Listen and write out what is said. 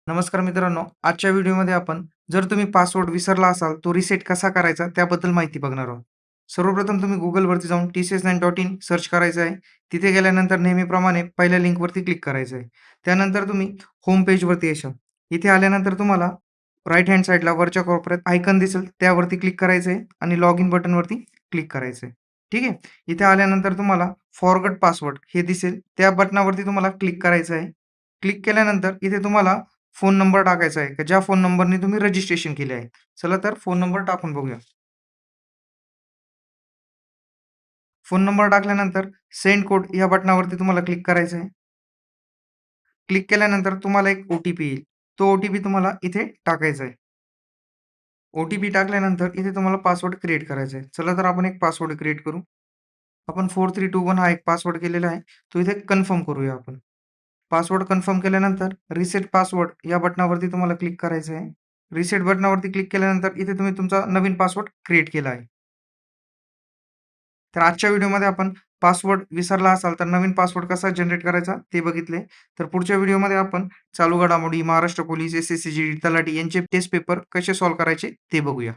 नमस्कार मित्रांनो, आजच्या व्हिडिओमध्ये आपण जर तुम्ही पासवर्ड विसरला असाल, तो रिसेट कसा करायचा त्याबद्दल माहिती बघणार आहोत. सर्वप्रथम तुम्ही Googleवरती जाऊन tcs9.in सर्च करायचं आहे. तिथे गेल्यानंतर नेहमीप्रमाणे पहिल्या लिंकवरती क्लिक करायचं आहे. त्यानंतर तुम्ही होम पेजवरती येशाल. इथे आल्यानंतर तुम्हाला राइट हँड साइडला वरच्या कोपऱ्यात आयकॉन दिसेल, त्यावरती क्लिक करायचं आहे आणि लॉग इन बटनवरती क्लिक करायचं आहे. ठीक आहे. इथे आल्यानंतर तुम्हाला फॉरगॉट पासवर्ड हे दिसेल, त्या बटनावरती तुम्हाला क्लिक करायचं आहे. क्लिक केल्यानंतर इथे तुम्हाला फोन नंबर टाकायचा आहे, की ज्या फोन नंबरने तुम्ही रजिस्ट्रेशन केले आहे. चला तर फोन नंबर टाकून बघूया. फोन नंबर टाकल्यानंतर सेंड कोड या बटनावरती तुम्हाला क्लिक करायचं आहे. क्लिक केल्यानंतर तुम्हाला एक ओ-टी-पी येईल. तो ओ-टी-पी तुम्हाला इथे टाकायचा आहे. ओ-टी-पी टाकल्यानंतर इथे तुम्हाला पासवर्ड क्रिएट करायचा आहे. चला तर आपण एक पासवर्ड क्रिएट करू. आपण 4321 हा एक पासवर्ड केलेला आहे. तो इथे कन्फर्म करूया आपण. पासवर्ड कन्फर्म केल्यानंतर रिसेट पासवर्ड या बटनावरती तुम्हाला क्लिक करायचं आहे. रिसेट बटनावरती क्लिक केल्यानंतर इथे तुम्ही तुमचा नवीन पासवर्ड क्रिएट केला आहे. तर आजच्या व्हिडिओमध्ये आपण पासवर्ड विसरला असाल तर नवीन पासवर्ड कसा जनरेट करायचा ते बघितले. तर पुढच्या व्हिडिओमध्ये आपण चालू घडामोडी, महाराष्ट्र पोलीस, एस-एस-सी-जी-डी, तलाठी यांचे टेस्ट पेपर कसे सॉल्व्ह करायचे ते बघूया.